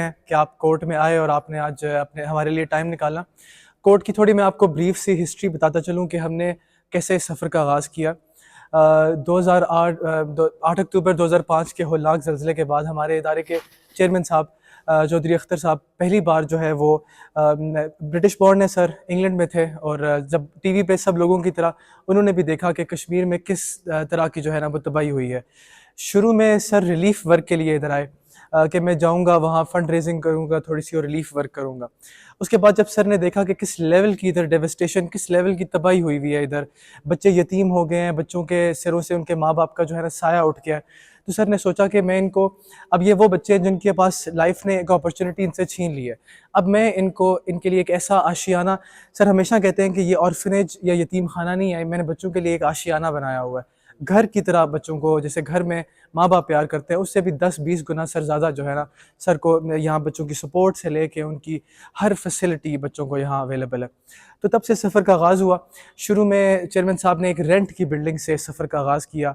कि आप कोर्ट में आए और आपने आज अपने हमारे लिए टाइम निकाला। कोर्ट की थोड़ी मैं आपको ब्रीफ सी हिस्ट्री बताता चलूँ कि हमने कैसे इस सफ़र का आगाज़ किया। 8 अक्टूबर 2005 के होलनाक ज़लज़ले के बाद हमारे इदारे के चेयरमैन साहब चौधरी अख्तर साहब पहली बार जो है वो ब्रिटिश बॉर्न है सर, इंग्लैंड में थे और जब टीवी पे सब लोगों की तरह उन्होंने भी देखा कि कश्मीर में किस तरह की जो है ना वो तबाही हुई है। शुरू में सर रिलीफ वर्क के लिए इधर आए कि मैं जाऊंगा वहाँ फंड रेजिंग करूंगा थोड़ी सी और रिलीफ वर्क करूंगा। उसके बाद जब सर ने देखा कि किस लेवल की इधर डेवस्टेशन, किस लेवल की तबाही हुई हुई है, इधर बच्चे यतीम हो गए हैं, बच्चों के सिरों से उनके माँ बाप का जो है ना साया उठ गया है। तो सर ने सोचा कि मैं इनको, अब ये वो बच्चे हैं जिनके पास लाइफ ने एक अपॉर्चुनिटी इनसे छीन ली है, अब मैं इनको इनके लिए एक ऐसा आशियाना, सर हमेशा कहते हैं कि ये ऑर्फनेज या यतीम खाना नहीं है, मैंने बच्चों के लिए एक आशियाना बनाया हुआ है। घर की तरह बच्चों को, जैसे घर में माँ बाप प्यार करते हैं उससे भी 10-20 गुना सर ज़्यादा जो है ना, सर को यहाँ बच्चों की सपोर्ट से लेके उनकी हर फैसिलिटी बच्चों को यहाँ अवेलेबल है। तो तब से सफ़र का आगाज़ हुआ। शुरू में चेयरमैन साहब ने एक रेंट की बिल्डिंग से सफ़र का आगाज़ किया।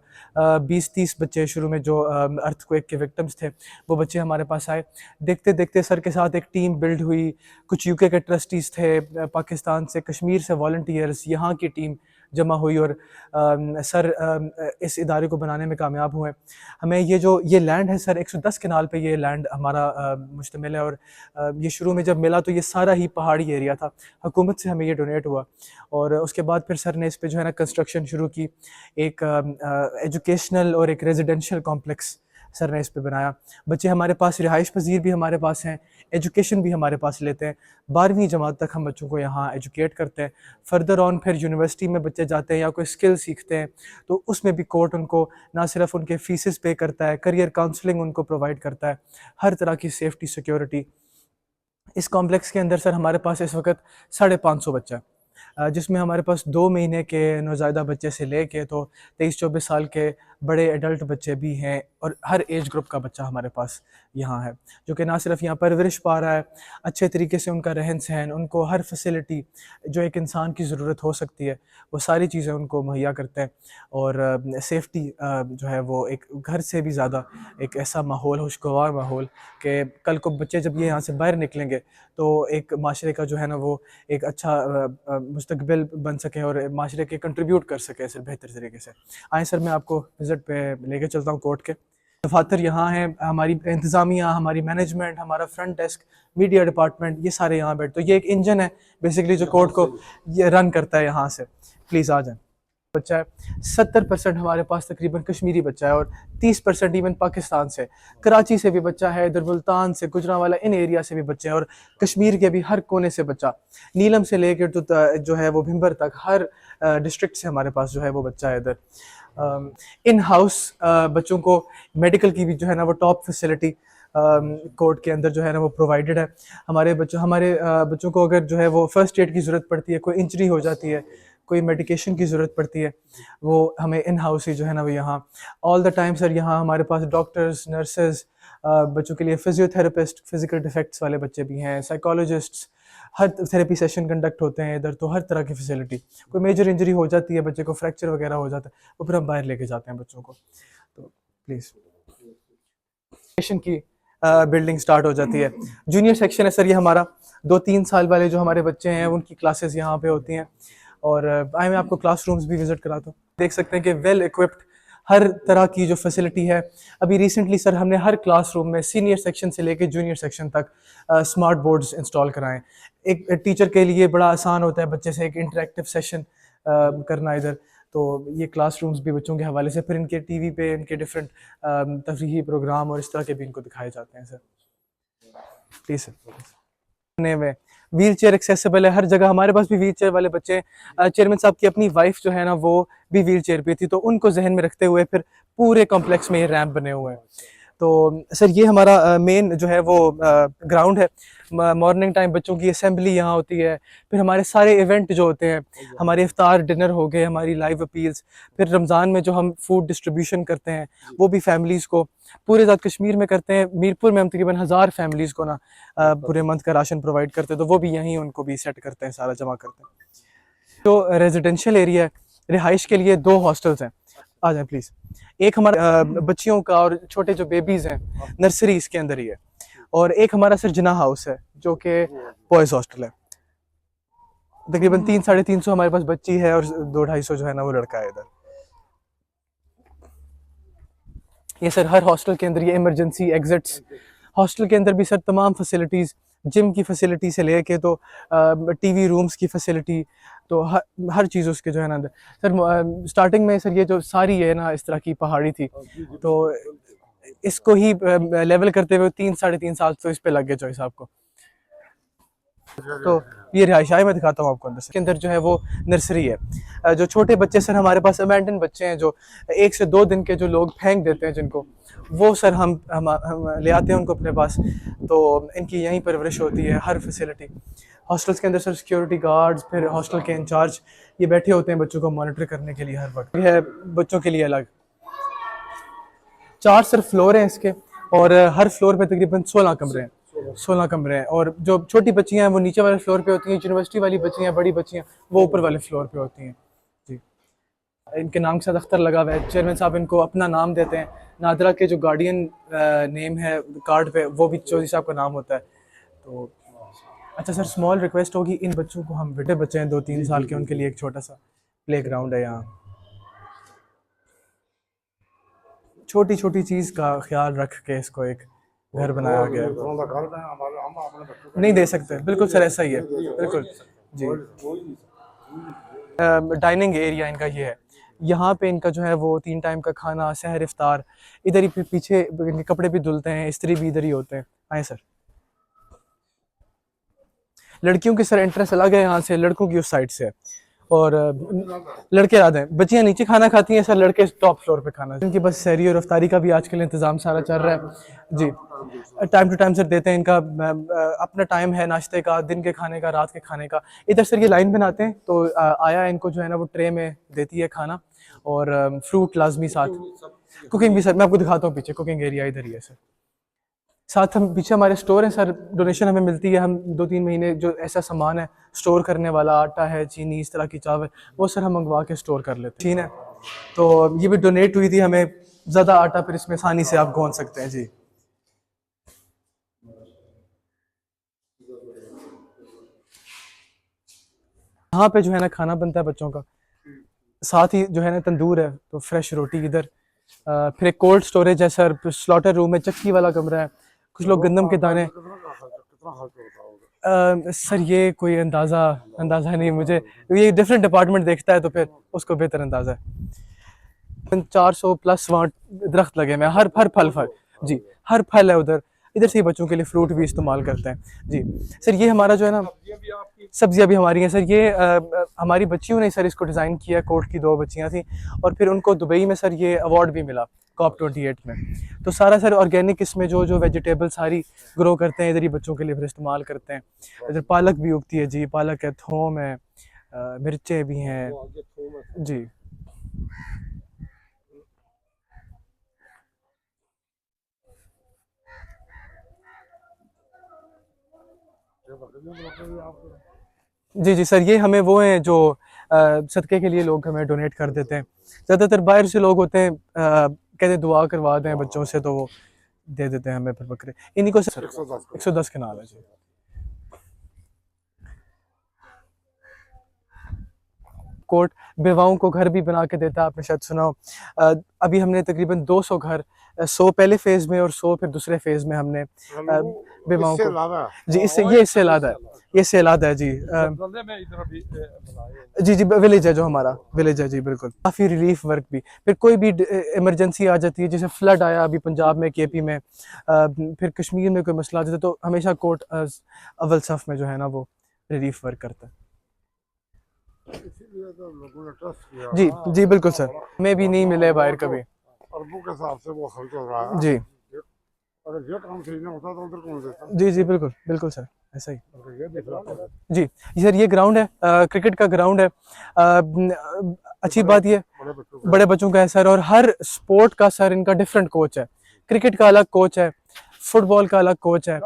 20-30 बच्चे शुरू में जो अर्थक्वेक के विक्टिम्स थे वो बच्चे हमारे पास आए। देखते देखते सर के साथ एक टीम बिल्ड हुई। कुछ यूके के ट्रस्टीज़ थे, पाकिस्तान से, कश्मीर से वॉलंटियर्स, यहाँ की टीम जमा हुई और सर इस इदारे को बनाने में कामयाब हुए। हमें ये लैंड है सर, 110 कनाल पे ये लैंड हमारा मुश्तमिल है और ये शुरू में जब मिला तो ये सारा ही पहाड़ी एरिया था। हुकूमत से हमें ये डोनेट हुआ और उसके बाद फिर सर ने इस पे जो है ना कंस्ट्रक्शन शुरू की। एक एजुकेशनल और एक रेजिडेंशियल कॉम्प्लेक्स सर ने इस पे बनाया। बच्चे हमारे पास रिहाइश पजीर भी हमारे पास हैं, एजुकेशन भी हमारे पास लेते हैं। 12वीं जमात तक हम बच्चों को यहाँ एजुकेट करते हैं। फर्दर ऑन फिर यूनिवर्सिटी में बच्चे जाते हैं या कोई स्किल सीखते हैं तो उसमें भी कोर्ट उनको ना सिर्फ उनके फीसेस पे करता है, करियर काउंसलिंग उनको प्रोवाइड करता है, हर तरह की सेफ्टी सिक्योरिटी। इस कॉम्प्लेक्स के अंदर सर हमारे पास इस वक्त 550 बच्चा है, जिसमें हमारे पास 2 महीने के नौज़ायदा बच्चे से लेके तो 23-24 साल के बड़े एडल्ट बच्चे भी हैं और हर एज ग्रुप का बच्चा हमारे पास यहाँ है, जो कि ना सिर्फ यहाँ परवरिश पा रहा है, अच्छे तरीके से उनका रहन सहन, उनको हर फैसिलिटी जो एक इंसान की ज़रूरत हो सकती है वो सारी चीज़ें उनको मुहैया करते हैं। और सेफ्टी जो है वो एक घर से भी ज़्यादा एक ऐसा माहौल, खुशगवार माहौल कि कल को बच्चे जब ये यहाँ से बाहर निकलेंगे तो एक माशरे का जो है ना वो एक अच्छा मुस्तकबिल बन सके और माशरे के कंट्रीब्यूट कर सके सर बेहतर तरीके से। आए सर मैं आपको विज़िट पे लेके चलता हूँ कोर्ट के। दफातर यहाँ हैं, हमारी इंतज़ामिया, हमारी मैनेजमेंट, हमारा फ्रंट डेस्क, मीडिया डिपार्टमेंट, ये सारे यहाँ बैठ, तो ये एक इंजन है बेसिकली जो कोर्ट को ये रन करता है यहाँ से। प्लीज़ आ जाए। बच्चा है 70% हमारे पास तकरीबन कश्मीरी बच्चा है और 30% इवन पाकिस्तान से, कराची से भी बच्चा है, इधर मुल्तान से, गुजरांवाला, इन एरिया से भी बच्चे हैं और कश्मीर के भी हर कोने से बच्चा, नीलम से लेकर तो जो है वो भिंबर तक हर डिस्ट्रिक्ट से हमारे पास जो है वो बच्चा है इधर। इन हाउस बच्चों को मेडिकल की भी जो है ना वो टॉप फैसिलिटी कोर्ट के अंदर जो है ना वो प्रोवाइडेड है। हमारे बच्चों को अगर जो है वो फर्स्ट एड की ज़रूरत पड़ती है, कोई इंजरी हो जाती है, कोई मेडिकेशन की ज़रूरत पड़ती है, वो हमें इन हाउस ही जो है ना वो यहाँ ऑल द टाइम सर यहाँ हमारे पास डॉक्टर्स, नर्सेज, बच्चों के लिए फिजियोथेरेपिस्ट, फिजिकल डिफेक्ट्स वाले बच्चे भी हैं, साइकोलॉजिस्ट्स, हर थेरेपी सेशन कंडक्ट होते हैं इधर, तो हर तरह की फैसिलिटी। कोई मेजर इंजरी हो जाती है, बच्चे को फ्रैक्चर वगैरह हो जाता है, वो फिर हम बाहर लेके जाते हैं बच्चों को। तो प्लीज़ की बिल्डिंग स्टार्ट हो जाती है। जूनियर सेक्शन है सर ये हमारा, 2-3 साल वाले जो हमारे बच्चे हैं उनकी क्लासेस यहाँ पे होती हैं और आए मैं आपको क्लासरूम्स भी विजिट कराता हूँ। देख सकते हैं कि वेल इक्विप्ड हर तरह की जो फैसिलिटी है। अभी रिसेंटली सर हमने हर क्लासरूम में सीनियर सेक्शन से लेकर जूनियर सेक्शन तक स्मार्ट बोर्ड्स इंस्टॉल कराएं। एक टीचर के लिए बड़ा आसान होता है बच्चे से एक इंटरेक्टिव सेशन करना इधर, तो ये क्लासरूम्स भी बच्चों के हवाले से, फिर इनके टीवी पे इनके डिफरेंट तफरीही प्रोग्राम और इस तरह के भी इनको दिखाए जाते हैं sir. Please sir wheel chair accessible है हर जगह, हमारे पास भी व्हील चेयर वाले बच्चे हैं। चेयरमैन साहब की अपनी वाइफ जो है ना वो भी व्हील चेयर पे थी, तो उनको जहन में रखते हुए फिर पूरे कॉम्प्लेक्स में ये रैंप बने हुए हैं। तो सर ये हमारा मेन जो है वो ग्राउंड है। मॉर्निंग टाइम बच्चों की असेंबली यहाँ होती है, फिर हमारे सारे इवेंट जो होते हैं, हमारे इफ्तार डिनर हो गए, हमारी लाइव अपील्स, फिर रमज़ान में जो हम फूड डिस्ट्रीब्यूशन करते हैं वो भी फैमिलीज़ को पूरे ज़्यादा कश्मीर में करते हैं। मीरपुर में हम तकरीबन 1000 फैमिलीज़ को ना पूरे मंथ का राशन प्रोवाइड करते हैं, तो वो भी यहीं उनको भी सेट करते हैं, सारा जमा करते हैं। जो रेजिडेंशियल एरिया है, रिहाइश के लिए 2 हॉस्टल्स हैं। आ जाए प्लीज़। एक हमारे बच्चियों का और छोटे जो बेबीज़ हैं नर्सरी इसके अंदर ही है, और एक हमारा सर जिना हाउस है जो कि बॉयज़ हॉस्टल है। तकरीबन 300-350 हमारे पास बच्ची है और 200-250 जो है ना वो लड़का है इधर। ये सर हर हॉस्टल के अंदर ये इमरजेंसी एग्जिट्स, हॉस्टल के अंदर भी सर तमाम फैसिलिटीज़, जिम की फैसिलिटी से लेके तो टीवी रूम्स की फैसिलिटी, तो हर चीज़ उसके जो है ना अंदर। सर स्टार्टिंग में सर ये जो सारी है ना इस तरह की पहाड़ी थी, तो इसको ही लेवल करते हुए 3-3.5 साल तो इस पे लग गए जो हिसाब को। तो ये रिहाइशाई मैं दिखाता हूँ आपको अंदर से। इसके अंदर जो है वो नर्सरी है। जो छोटे बच्चे सर हमारे पास अबैंडन बच्चे हैं जो 1 से 2 दिन के जो लोग फेंक देते हैं जिनको, वो सर हम ले आते हैं उनको अपने पास, तो इनकी यहीं परवरिश होती है। हर फैसिलिटी हॉस्टल्स के अंदर सर सिक्योरिटी गार्ड्स, फिर हॉस्टल के इंचार्ज ये बैठे होते हैं बच्चों को मॉनिटर करने के लिए हर वक्त। ये है बच्चों के लिए अलग 4 सिर्फ फ्लोर हैं इसके, और हर फ्लोर पे तकरीबन 16 कमरे हैं। 16 कमरे हैं, और जो छोटी बच्चियां हैं वो नीचे वाले फ्लोर पे होती हैं, यूनिवर्सिटी वाली बच्चियां बड़ी बच्चियां वो ऊपर वाले फ्लोर पे होती हैं जी। इनके नाम के साथ अख्तर लगा हुआ है, चेयरमैन साहब इनको अपना नाम देते हैं। नादरा के जो गार्डियन नेम है कार्ड पे वो भी चौधरी साहब का नाम होता है। तो अच्छा सर, स्मॉल रिक्वेस्ट होगी, इन बच्चों को, हम बेटे बच्चे हैं 2-3 साल के, उनके लिए एक छोटा सा प्ले ग्राउंड है यहाँ। छोटी छोटी चीज़ का ख्याल रख के इसको एक घर बनाया गया है। नहीं दे सकते, बिल्कुल सर ऐसा ही है, बिल्कुल जी। डाइनिंग एरिया इनका ये है, यहाँ पे इनका जो है वो 3 टाइम का खाना, सहर, इफ्तार, इधर ही पीछे इनके कपड़े भी धुलते हैं, इस्त्री भी इधर ही होते हैं। आए सर, लड़कियों की सर एंट्रेंस अलग है यहाँ से, लड़कों की उस साइड से है, और लड़के आते हैं। बच्चियाँ नीचे खाना खाती हैं सर, लड़के टॉप फ्लोर पे खाना। इनकी बस सहरी और अफ्तारी का भी आजकल इंतज़ाम सारा चल रहा है जी। टाइम टू टाइम सर देते हैं, इनका अपना टाइम है नाश्ते का, दिन के खाने का, रात के खाने का। इधर सर ये लाइन बनाते हैं, तो आया इनको जो है ना वो ट्रे में देती है खाना, और फ्रूट लाजमी साथ। कुकिंग भी सर मैं आपको दिखाता हूँ, पीछे कुकिंग एरिया इधर ही है सर। साथ हम पीछे हमारे स्टोर है सर, डोनेशन हमें मिलती है, हम 2-3 महीने जो ऐसा सामान है स्टोर करने वाला, आटा है, चीनी, इस तरह की चावल, वो सर हम मंगवा के स्टोर कर लेते हैं। ठीक है, तो ये भी डोनेट हुई थी हमें, ज़्यादा आटा फिर इसमें आसानी से आप गौंद सकते हैं जी। यहाँ पे जो है ना खाना बनता है बच्चों का, साथ ही जो है ना तंदूर है, तो फ्रेश रोटी इधर। फिर एक कोल्ड स्टोरेज है सर, स्लॉटर रूम है, चक्की वाला कमरा है, कुछ लोग गंदम के दाने। सर ये कोई अंदाज़ा नहीं मुझे, ये डिफरेंट डिपार्टमेंट देखता है तो फिर उसको बेहतर अंदाज़ा है। 400 प्लस वहाँ दरख्त लगे हुए हैं, हर फल जी, हर फल है उधर। इधर से ही बच्चों के लिए फ्रूट भी इस्तेमाल करते हैं जी। सर ये हमारा जो है ना, सब्जियां भी हमारी हैं सर। ये हमारी बच्चियों ने सर इसको डिज़ाइन किया, कोर्ट की 2 बच्चियां थी, और फिर उनको दुबई में सर ये अवार्ड भी मिला COP 28 में। तो सारा सर ऑर्गेनिक, इसमें जो जो वेजिटेबल सारी ग्रो करते हैं इधर ही बच्चों के लिए फिर इस्तेमाल करते हैं। इधर पालक भी उगती है जी, पालक है, थोम है, मिर्चें भी हैं जी। जी जी सर, ये हमें वो हैं जो सदक़े के लिए लोग हमें डोनेट कर देते हैं। ज़्यादातर बाहर से लोग होते हैं, कहते हैं दुआ करवा दें बच्चों से, तो वो दे देते हैं हमें फिर बकरे। इन्हीं को सर 110 के नाम है जी। कोर्ट बेवाओं को घर भी बना के देता है, आपने शायद सुना हो। अभी हमने तकरीबन 200 घर, 100 पहले फेज़ में और 100 फिर दूसरे फेज़ में हमने बेवाओं को जी, इससे अलावा है, ये इससे अलावा है जी। जी जी, विलेज है जो हमारा विलेज है जी, बिल्कुल। काफ़ी रिलीफ वर्क भी, फिर कोई भी इमरजेंसी आ जाती है, जैसे फ्लड आया अभी पंजाब में, KP में, फिर कश्मीर में कोई मसला आ जाता है, तो हमेशा कोर्ट अव्वल सफ़ में जो है ना वो रिलीफ वर्क करता है। जी जी बिल्कुल सर, मैं भी नहीं मिले बाहर कभी। अरबों के हिसाब से वो खर्च हो रहा है जी। अगर ये काम सही ना होता तो उधर कौन देता? जी जी बिल्कुल बिल्कुल सर, ऐसा ही जी। सर ये ग्राउंड है, क्रिकेट का ग्राउंड है। अच्छी बात ये बड़े बच्चों का है सर, और हर स्पोर्ट का सर इनका डिफरेंट कोच है। क्रिकेट का अलग कोच है, फुटबॉल का अलग कोच है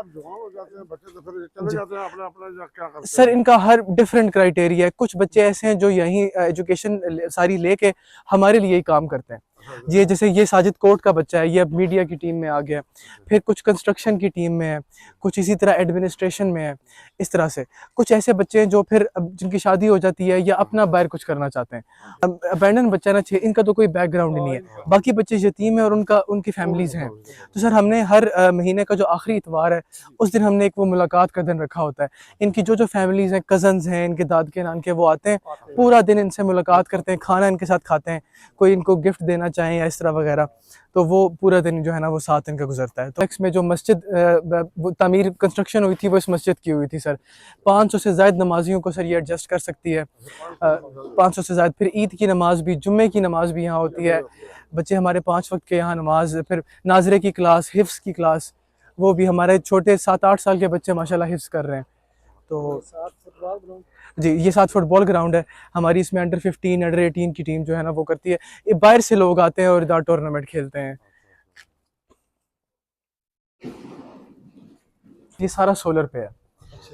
सर। इनका हर डिफरेंट क्राइटेरिया है। कुछ बच्चे ऐसे हैं जो यहीं एजुकेशन सारी लेके हमारे लिए ही काम करते हैं, ये जैसे ये साजिद कोर्ट का बच्चा है, ये अब मीडिया की टीम में आ गया, फिर कुछ कंस्ट्रक्शन की टीम में है, कुछ इसी तरह एडमिनिस्ट्रेशन में है। इस तरह से कुछ ऐसे बच्चे हैं जो फिर अब जिनकी शादी हो जाती है या अपना बाहर कुछ करना चाहते हैं। अब अबैंडन बच्चा ना, इनका तो कोई बैकग्राउंड ही नहीं है, बाकी बच्चे यतीम हैं और उनकी फैमिलीज़ हैं। तो सर हमने हर महीने का जो आखिरी इतवार है उस दिन हमने एक वो मुलाकात का दिन रखा होता है। इनकी जो फैमिलीज़ हैं, कज़न्स हैं, इनके दाद के नान के, वो आते हैं, पूरा दिन इनसे मुलाकात करते हैं, खाना इनके साथ खाते हैं, कोई इनको गिफ्ट देना चाहें या इस तरह वगैरह, तो वो पूरा दिन जो है ना वो साथ इनका गुजरता है। तो एक्स में जो मस्जिद वो तामीर कंस्ट्रक्शन हुई थी वो इस मस्जिद की हुई थी सर। 500 से ज़ायद नमाजियों को सर ये एडजस्ट कर सकती है, 500 से ज़ायद। फिर ईद की नमाज भी, जुम्मे की नमाज भी यहाँ होती है। बच्चे हमारे 5 वक्त के यहाँ नमाज, फिर नाजरे की क्लास, हिफ्स की क्लास, वो भी हमारे छोटे 7-8 साल के बच्चे माशाल्लाह हिफ्स कर रहे हैं। तो जी, ये 7 फुटबॉल ग्राउंड है हमारी, इसमें अंडर 15 अंडर 18 की टीम जो है ना वो करती है। ये बाहर से लोग आते हैं और इधर टूर्नामेंट खेलते हैं। ये सारा सोलर पे है,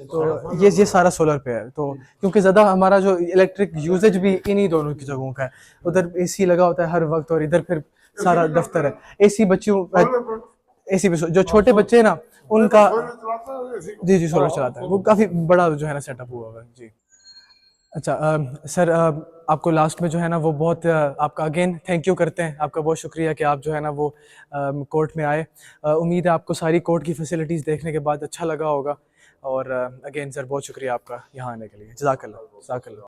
तो ये सारा सोलर पे है। तो क्योंकि ज़्यादा हमारा जो इलेक्ट्रिक यूजेज भी इन्हीं दोनों की जगहों का है, उधर एसी लगा होता है हर वक्त और इधर फिर सारा दफ्तर है। एसी बच्चों एसी भी जो छोटे बच्चे हैं ना उनका, जी जी सोलर चलाता है, वो काफ़ी बड़ा जो है ना सेटअप हुआ हुआ है जी। अच्छा सर, आपको लास्ट में जो है ना वो बहुत आपका अगेन थैंक यू करते हैं, आपका बहुत शुक्रिया कि आप जो है ना वो कोर्ट में आए। उम्मीद है आपको सारी कोर्ट की फैसिलिटीज़ देखने के बाद अच्छा लगा होगा। और अगेन सर बहुत शुक्रिया आपका यहाँ आने के लिए। जज़ाकल्लाह, जज़ाकल्लाह।